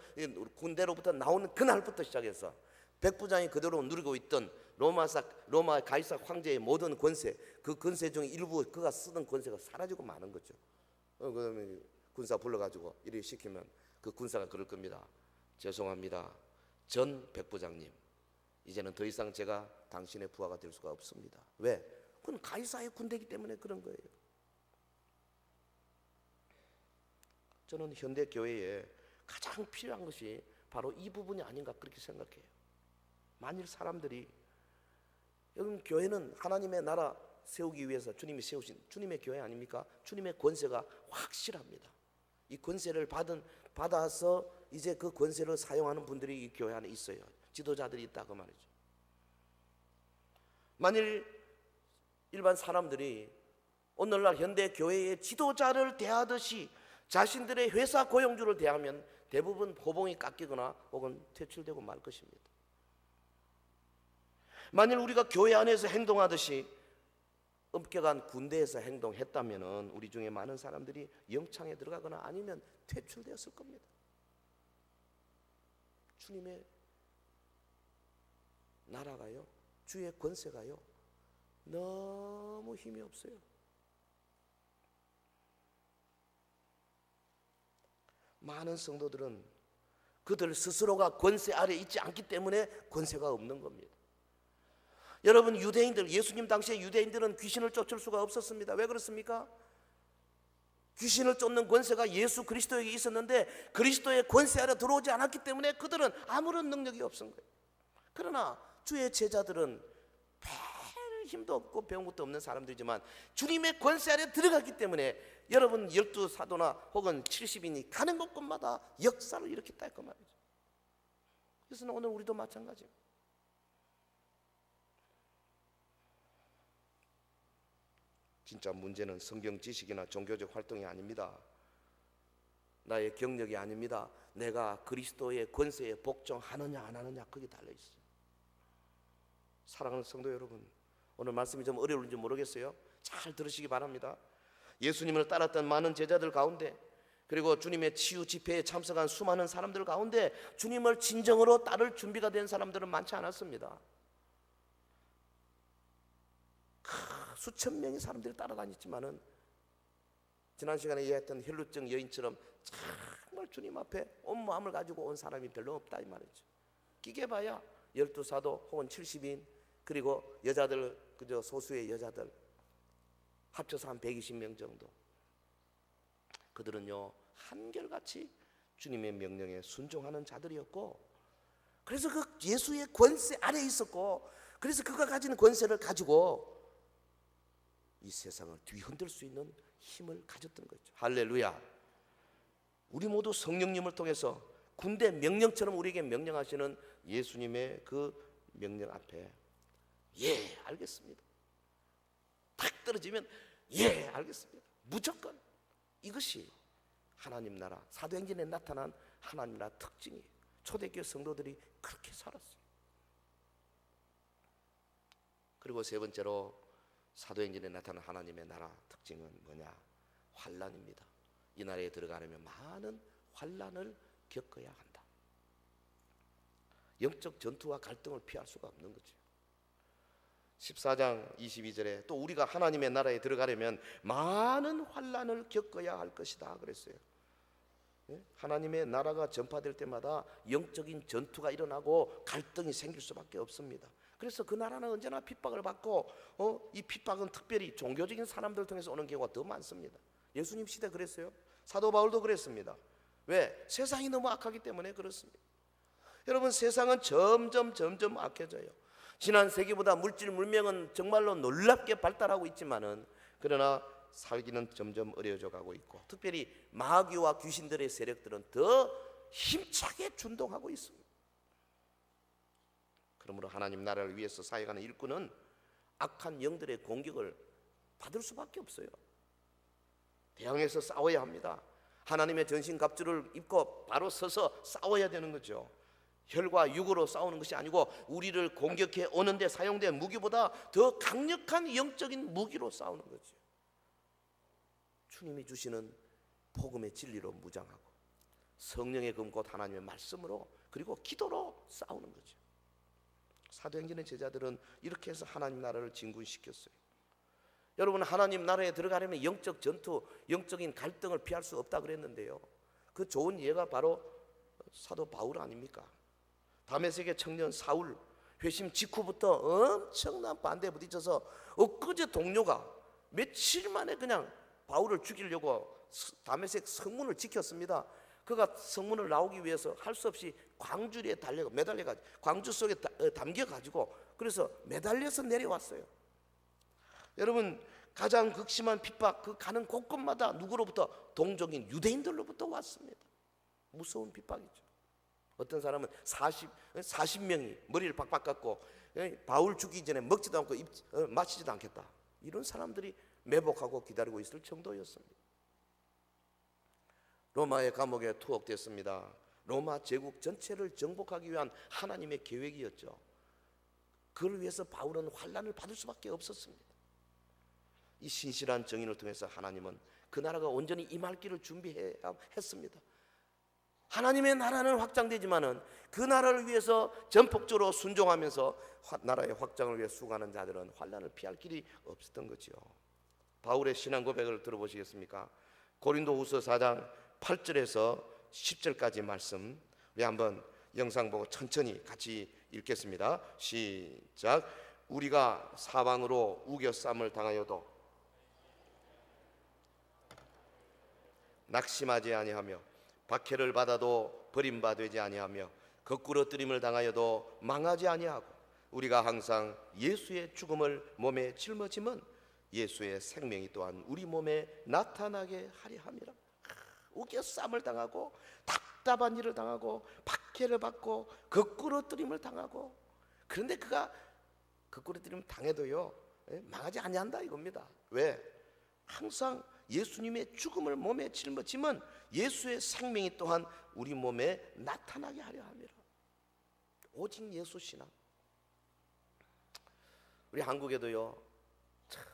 군대로부터 나오는 그날부터 시작해서 백부장이 그대로 누리고 있던 로마 가이사 황제의 모든 권세, 그 권세 중 일부 그가 쓰던 권세가 사라지고 마는 거죠. 그다음에 군사 불러가지고 이렇게 시키면 그 군사가 그럴 겁니다. 죄송합니다, 전 백부장님, 이제는 더 이상 제가 당신의 부하가 될 수가 없습니다. 왜? 그건 가이사의 군대이기 때문에 그런 거예요. 저는 현대 교회에 가장 필요한 것이 바로 이 부분이 아닌가 그렇게 생각해요. 만일 사람들이, 여러분 교회는 하나님의 나라 세우기 위해서 주님이 세우신 주님의 교회 아닙니까? 주님의 권세가 확실합니다. 이 권세를 받아서 이제 그 권세를 사용하는 분들이 이 교회 안에 있어요. 지도자들이 있다 그 말이죠. 만일 일반 사람들이 오늘날 현대 교회의 지도자를 대하듯이 자신들의 회사 고용주를 대하면 대부분 호봉이 깎이거나 혹은 퇴출되고 말 것입니다. 만일 우리가 교회 안에서 행동하듯이 엄격한 군대에서 행동했다면 우리 중에 많은 사람들이 영창에 들어가거나 아니면 퇴출되었을 겁니다. 주님의 나라가요, 주의 권세가요, 너무 힘이 없어요. 많은 성도들은 그들 스스로가 권세 아래 있지 않기 때문에 권세가 없는 겁니다. 여러분, 유대인들, 예수님 당시에 유대인들은 귀신을 쫓을 수가 없었습니다. 왜 그렇습니까? 귀신을 쫓는 권세가 예수 그리스도에게 있었는데 그리스도의 권세 아래 들어오지 않았기 때문에 그들은 아무런 능력이 없은 거예요. 그러나 주의 제자들은 별 힘도 없고 배운 것도 없는 사람들이지만 주님의 권세 아래 들어갔기 때문에 여러분 12사도나 혹은 70인이 가는 곳곳마다 역사를 일으켰다 그 말이죠. 그래서 오늘 우리도 마찬가지입니다. 진짜 문제는 성경 지식이나 종교적 활동이 아닙니다. 나의 경력이 아닙니다. 내가 그리스도의 권세에 복종하느냐 안 하느냐 거기에 달려있어요. 사랑하는 성도 여러분, 오늘 말씀이 좀 어려울지 모르겠어요. 잘 들으시기 바랍니다. 예수님을 따랐던 많은 제자들 가운데 그리고 주님의 치유 집회에 참석한 수많은 사람들 가운데 주님을 진정으로 따를 준비가 된 사람들은 많지 않았습니다. 수천 명의 사람들이 따라다녔지만은 지난 시간에 이야기했던 혈루증 여인처럼 정말 주님 앞에 온 마음을 가지고 온 사람이 별로 없다 이 말이죠. 끼게 봐야 12사도 혹은 70인 그리고 여자들 그저 소수의 여자들 합쳐서 한 120명 정도. 그들은요 한결같이 주님의 명령에 순종하는 자들이었고, 그래서 그 예수의 권세 아래에 있었고, 그래서 그가 가지는 권세를 가지고 이 세상을 뒤흔들 수 있는 힘을 가졌던 거죠. 할렐루야. 우리 모두 성령님을 통해서 군대 명령처럼 우리에게 명령하시는 예수님의 그 명령 앞에 예 알겠습니다, 탁 떨어지면 예 알겠습니다, 무조건. 이것이 하나님 나라 사도행전에 나타난 하나님 나라 특징이에요. 초대교회 성도들이 그렇게 살았어요. 그리고 세 번째로 사도행전에 나타난 하나님의 나라 특징은 뭐냐? 환난입니다. 이 나라에 들어가려면 많은 환난을 겪어야 한다. 영적 전투와 갈등을 피할 수가 없는 거죠. 14장 22절에 또 우리가 하나님의 나라에 들어가려면 많은 환난을 겪어야 할 것이다 그랬어요. 하나님의 나라가 전파될 때마다 영적인 전투가 일어나고 갈등이 생길 수밖에 없습니다. 그래서 그 나라는 언제나 핍박을 받고 이 핍박은 특별히 종교적인 사람들 통해서 오는 경우가 더 많습니다. 예수님 시대 그랬어요. 사도 바울도 그랬습니다. 왜? 세상이 너무 악하기 때문에 그렇습니다. 여러분, 세상은 점점 악해져요. 지난 세기보다 물질 문명은 정말로 놀랍게 발달하고 있지만은 그러나 살기는 점점 어려워져 가고 있고, 특별히 마귀와 귀신들의 세력들은 더 힘차게 준동하고 있습니다. 그러므로 하나님 나라를 위해서 사역하는 일꾼은 악한 영들의 공격을 받을 수밖에 없어요. 대항해서 싸워야 합니다. 하나님의 전신갑주를 입고 바로 서서 싸워야 되는 거죠. 혈과 육으로 싸우는 것이 아니고 우리를 공격해 오는데 사용된 무기보다 더 강력한 영적인 무기로 싸우는 거죠. 주님이 주시는 복음의 진리로 무장하고 성령의 금 곧 하나님의 말씀으로 그리고 기도로 싸우는 거죠. 사도행전의 제자들은 이렇게 해서 하나님 나라를 진군시켰어요. 여러분, 하나님 나라에 들어가려면 영적 전투, 영적인 갈등을 피할 수 없다 그랬는데요, 그 좋은 예가 바로 사도 바울 아닙니까? 다메섹의 청년 사울, 회심 직후부터 엄청난 반대에 부딪혀서 엊그제 동료가 며칠 만에 그냥 바울을 죽이려고 다메섹 성문을 지켰습니다. 그가 성문을 나오기 위해서 할 수 없이 광주리에 매달려가지고 광주 속에 담겨가지고 그래서 매달려서 내려왔어요. 여러분, 가장 극심한 핍박 그 가는 곳곳마다 누구로부터? 동족인 유대인들로부터 왔습니다. 무서운 핍박이죠. 어떤 사람은 40명이 머리를 박박 깎고 바울 죽기 전에 먹지도 않고 마시지도 않겠다, 이런 사람들이 매복하고 기다리고 있을 정도였습니다. 로마의 감옥에 투옥됐습니다. 로마 제국 전체를 정복하기 위한 하나님의 계획이었죠. 그걸 위해서 바울은 환난을 받을 수밖에 없었습니다. 이 신실한 정인을 통해서 하나님은 그 나라가 온전히 임할 길을 준비했습니다. 하나님의 나라는 확장되지만은 그 나라를 위해서 전폭적으로 순종하면서 나라의 확장을 위해 수고하는 자들은 환난을 피할 길이 없었던 거죠. 바울의 신앙 고백을 들어보시겠습니까? 고린도후서 4장 8절에서 10절까지 말씀 우리 한번 영상 보고 천천히 같이 읽겠습니다. 시작. 우리가 사방으로 우겨쌈을 당하여도 낙심하지 아니하며 박해를 받아도 버림받지 아니하며 거꾸러뜨림을 당하여도 망하지 아니하고 우리가 항상 예수의 죽음을 몸에 짊어짐은 예수의 생명이 또한 우리 몸에 나타나게 하려 함이라. 우겨쌈을 당하고 답답한 일을 당하고 박해를 받고 거꾸러뜨림을 당하고, 그런데 그가 거꾸러뜨림 당해도요 망하지 아니한다 이겁니다. 왜? 항상 예수님의 죽음을 몸에 짊어지면 예수의 생명이 또한 우리 몸에 나타나게 하려 함이라. 오직 예수 신앙. 우리 한국에도요 참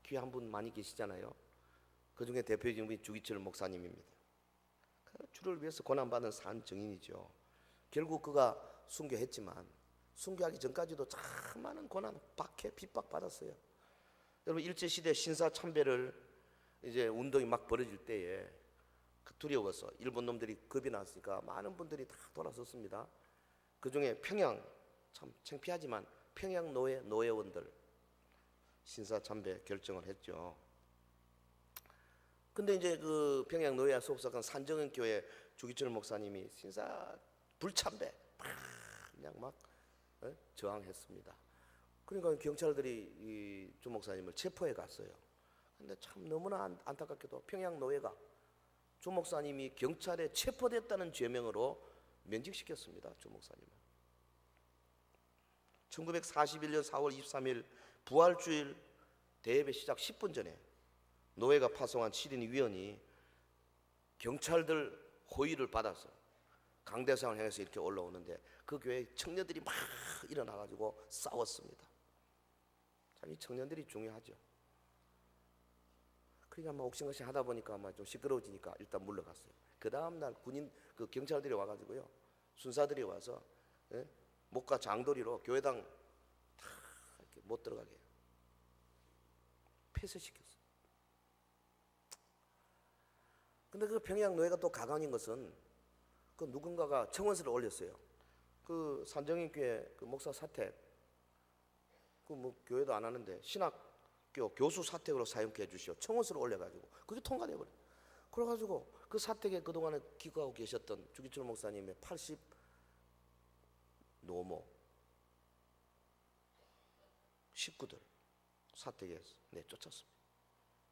귀한 분 많이 계시잖아요. 그 중에 대표적인 분이 주기철 목사님입니다. 주를 위해서 고난받은 산 증인이죠. 결국 그가 순교했지만 순교하기 전까지도 참 많은 고난, 박해, 핍박 받았어요. 여러분 일제시대 신사참배를 이제 운동이 막 벌어질 때에 두려워서 일본 놈들이 겁이 났으니까 많은 분들이 다 돌아섰습니다. 그 중에 평양, 참 창피하지만 평양 노예원들 신사참배 결정을 했죠. 근데 이제 그 평양 노예와 소속한 산정은 교회 주기철 목사님이 신사 불참배 그냥 막 저항했습니다. 그러니까 경찰들이 이 주 목사님을 체포해 갔어요. 근데 참 너무나 안타깝게도 평양 노예가 주 목사님이 경찰에 체포됐다는 죄명으로 면직시켰습니다. 주 목사님을. 1941년 4월 23일 부활주일 대예배 시작 10분 전에 노예가 파송한 7인 위원이 경찰들 호의를 받아서 강대상을 향해서 이렇게 올라오는데 그 교회 청년들이 막 일어나가지고 싸웠습니다. 참 이 청년들이 중요하죠. 그러니까 막 옥신각신 하다 보니까 아마 좀 시끄러워지니까 일단 물러갔어요. 그 다음 날 군인 그 경찰들이 와가지고요 순사들이 와서 목과 장도리로 교회당 다 이렇게 못 들어가게 해요. 폐쇄시켰어요. 근데 그 평양 노예가 또 가관인 것은 그 누군가가 청원서를 올렸어요. 그 산정인 교회 그 목사 사택 그 뭐 교회도 안 하는데 신학교 교수 사택으로 사용해 주시오 청원서를 올려가지고 그게 통과돼 버려. 그래가지고 그 사택에 그동안에 기거하고 계셨던 주기철 목사님의 80 노모 식구들 사택에서 내쫓았습니다.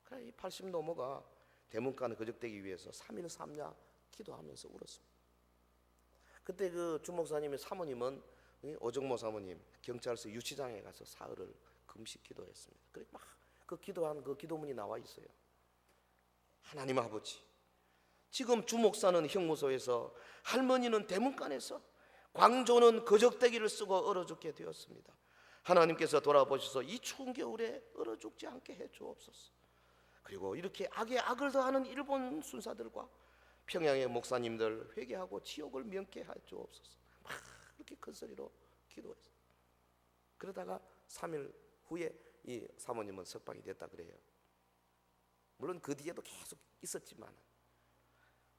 그래 이 80 노모가 대문간을 거적대기 위해서 3일 3야 기도하면서 울었습니다. 그때 그 주 목사님의 사모님은 오정모 사모님 경찰서 유치장에 가서 사흘을 금식 기도했습니다. 그래 막 그 기도한 그 기도문이 나와 있어요. 하나님 아버지, 지금 주 목사는 형무소에서, 할머니는 대문간에서, 광조는 거적대기를 쓰고 얼어 죽게 되었습니다. 하나님께서 돌아보셔서 이 추운 겨울에 얼어 죽지 않게 해 주옵소서. 그리고 이렇게 악에 악을 더하는 일본 순사들과 평양의 목사님들 회개하고 지옥을 면케 해 주옵소서. 막 이렇게 큰 소리로 기도했어요. 그러다가 3일 후에 이 사모님은 석방이 됐다 그래요. 물론 그 뒤에도 계속 있었지만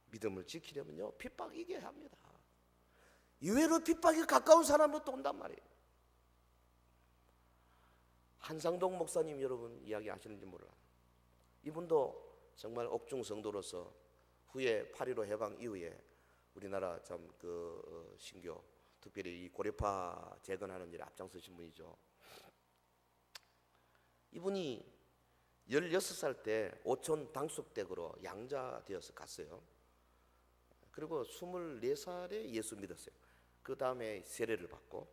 믿음을 지키려면요 핍박 이겨야 합니다. 의외로 핍박이 가까운 사람은 또 온단 말이에요. 한상동 목사님 여러분 이야기 아시는지 몰라요. 이분도 정말 옥중 성도로서 후에 8.15 해방 이후에 우리나라 참 그 신교 특별히 이 고려파 재건하는 일에 앞장서신 분이죠. 이분이 16살 때 오촌 당숙댁으로 양자되어서 갔어요. 그리고 24살에 예수 믿었어요. 그 다음에 세례를 받고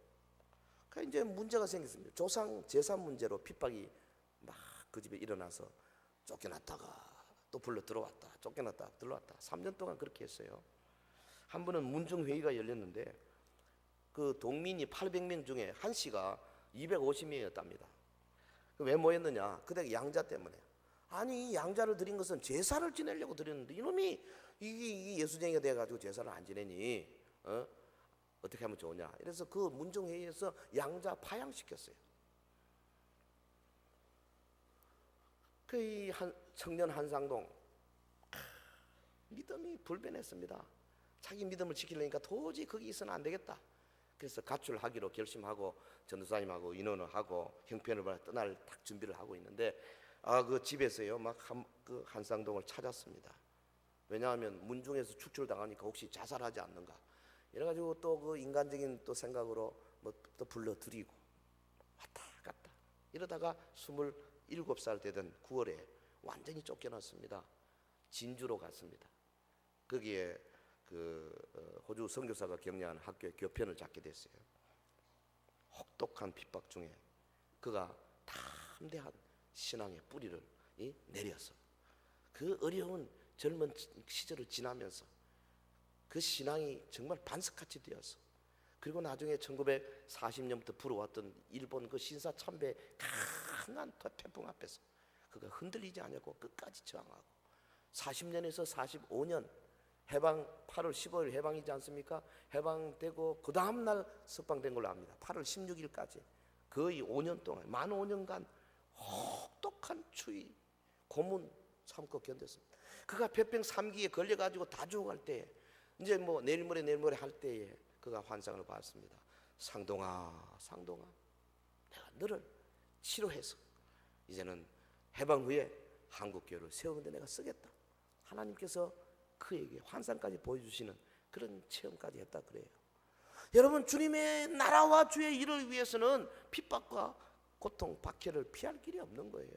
그러니까 이제 문제가 생겼습니다. 조상 재산 문제로 핍박이 막 그 집에 일어나서 쫓겨났다가 또 불러 들어왔다 쫓겨났다 들어왔다 3년 동안 그렇게 했어요. 한 번은 문중회의가 열렸는데 그 동민이 800명 중에 한 씨가 250명이었답니다. 왜 모였느냐? 그때 양자 때문에. 아니 양자를 드린 것은 제사를 지내려고 드렸는데 이놈이 이 예수쟁이가 돼가지고 제사를 안 지내니 어떻게 하면 좋으냐? 그래서 그 문중회의에서 양자 파양시켰어요. 그 청년 한상동 믿음이 불변했습니다. 자기 믿음을 지키려니까 도저히 거기 있어는 안 되겠다. 그래서 가출하기로 결심하고 전도사님하고 인원을 하고 형편을 봐서 떠날 딱 준비를 하고 있는데 그 집에서요 막 그 한상동을 찾았습니다. 왜냐하면 문중에서 축출당하니까 혹시 자살하지 않는가 이래가지고 또 그 인간적인 또 생각으로 뭐 또 불러들이고 왔다 갔다 이러다가 27살 되던 9월에 완전히 쫓겨났습니다. 진주로 갔습니다. 거기에 호주 선교사가 격려한 학교의 교편을 잡게 됐어요. 혹독한 핍박 중에 그가 담대한 신앙의 뿌리를 내려서 그 어려운 젊은 시절을 지나면서 그 신앙이 정말 반석같이 되어서 그리고 나중에 1940년부터 불어왔던 일본 그 신사 참배 강한 태풍 앞에서 그가 흔들리지 않았고 끝까지 저항하고 40년에서 45년 해방 8월 15일 해방이지 않습니까? 해방되고 그 다음날 석방된 걸로 압니다. 8월 16일까지 거의 5년 동안 만 5년간 혹독한 추위 고문 참고 견뎠습니다. 그가 폐병 3기에 걸려가지고 다 죽어갈 때에 이제 뭐 내일 모레 할 때에 그가 환상을 봤습니다. 상동아 내가 너를 치료해서 이제는 해방 후에 한국교회를 세우는데 내가 쓰겠다. 하나님께서 그에게 환상까지 보여주시는 그런 체험까지 했다 그래요. 여러분 주님의 나라와 주의 일을 위해서는 핍박과 고통, 박해를 피할 길이 없는 거예요.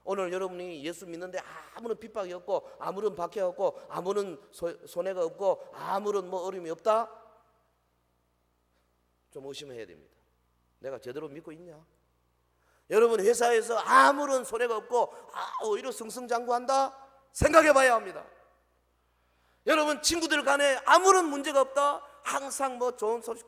오늘 여러분이 예수 믿는데 아무런 핍박이 없고 아무런 박해가 없고 아무런 손해가 없고 아무런 어려움이 없다? 좀 의심해야 됩니다. 내가 제대로 믿고 있냐? 여러분 회사에서 아무런 손해가 없고 오히려 승승장구한다? 생각해 봐야 합니다. 여러분 친구들 간에 아무런 문제가 없다? 항상 좋은 소식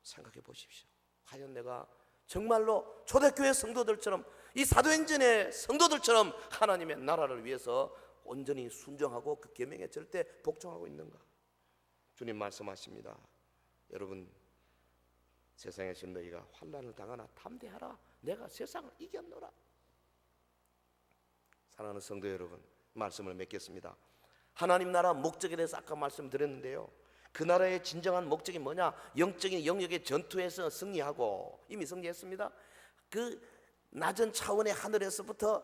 생각해 보십시오. 과연 내가 정말로 초대교회 성도들처럼 이 사도행전의 성도들처럼 하나님의 나라를 위해서 온전히 순종하고 그 계명에 절대 복종하고 있는가? 주님 말씀하십니다. 여러분 세상에 신 너희가 환난을 당하나 담대하라. 내가 세상을 이겼노라. 사랑하는 성도 여러분, 말씀을 맺겠습니다. 하나님 나라 목적에 대해서 아까 말씀드렸는데요. 그 나라의 진정한 목적이 뭐냐? 영적인 영역의 전투에서 승리하고 이미 승리했습니다. 그 낮은 차원의 하늘에서부터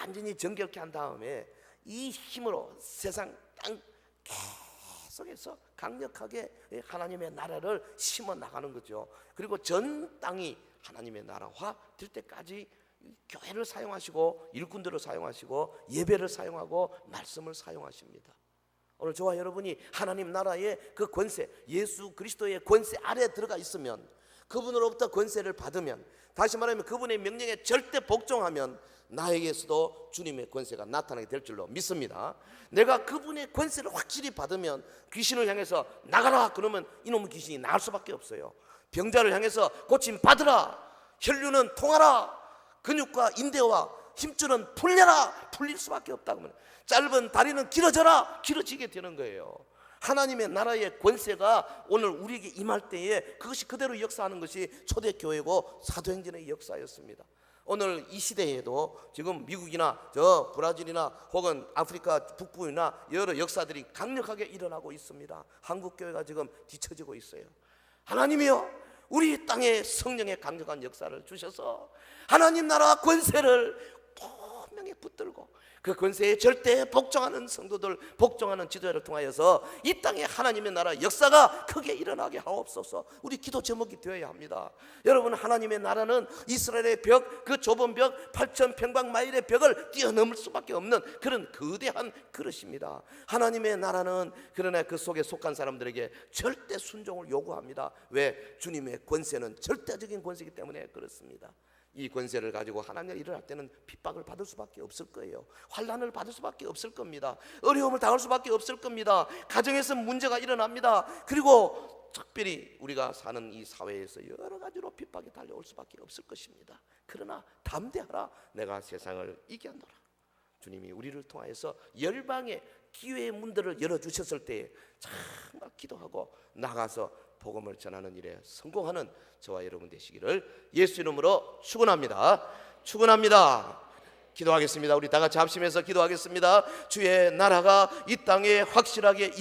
완전히 정결케 한 다음에 이 힘으로 세상 땅 계속해서 강력하게 하나님의 나라를 심어 나가는 거죠. 그리고 전 땅이 하나님의 나라화 될 때까지 교회를 사용하시고 일꾼들을 사용하시고 예배를 사용하고 말씀을 사용하십니다. 오늘 저와 여러분이 하나님 나라의 그 권세, 예수 그리스도의 권세 아래에 들어가 있으면, 그분으로부터 권세를 받으면, 다시 말하면 그분의 명령에 절대 복종하면 나에게서도 주님의 권세가 나타나게 될 줄로 믿습니다. 내가 그분의 권세를 확실히 받으면 귀신을 향해서 나가라 그러면 이놈의 귀신이 나갈 수밖에 없어요. 병자를 향해서 고침 받으라, 혈류는 통하라, 근육과 인대와 힘줄은 풀려라, 풀릴 수밖에 없다 그러면, 짧은 다리는 길어져라, 길어지게 되는 거예요. 하나님의 나라의 권세가 오늘 우리에게 임할 때에 그것이 그대로 역사하는 것이 초대교회고 사도행전의 역사였습니다. 오늘 이 시대에도 지금 미국이나 저 브라질이나 혹은 아프리카 북부나 여러 역사들이 강력하게 일어나고 있습니다. 한국교회가 지금 뒤처지고 있어요. 하나님이여, 우리 땅에 성령의 강력한 역사를 주셔서 하나님 나라 권세를 분명히 붙들고 그 권세에 절대 복종하는 성도들, 복종하는 지도자를 통하여서 이 땅에 하나님의 나라 역사가 크게 일어나게 하옵소서. 우리 기도 제목이 되어야 합니다. 여러분, 하나님의 나라는 이스라엘의 벽, 그 좁은 벽 8,000평방마일의 벽을 뛰어넘을 수밖에 없는 그런 거대한 그릇입니다. 하나님의 나라는 그러나 그 속에 속한 사람들에게 절대 순종을 요구합니다. 왜? 주님의 권세는 절대적인 권세이기 때문에 그렇습니다. 이 권세를 가지고 하나님을 일어날 때는 핍박을 받을 수밖에 없을 거예요. 환난을 받을 수밖에 없을 겁니다. 어려움을 당할 수밖에 없을 겁니다. 가정에서 문제가 일어납니다. 그리고 특별히 우리가 사는 이 사회에서 여러 가지로 핍박이 달려올 수밖에 없을 것입니다. 그러나 담대하라, 내가 세상을 이겼노라. 주님이 우리를 통하여서 열방의 기회의 문들을 열어주셨을 때에 정말 기도하고 나가서 복음을 전하는 일에 성공하는 저와 여러분 되시기를 예수 이름으로 축원합니다. 축원합니다. 기도하겠습니다. 우리 다 같이 합심해서 기도하겠습니다. 주의 나라가 이 땅에 확실하게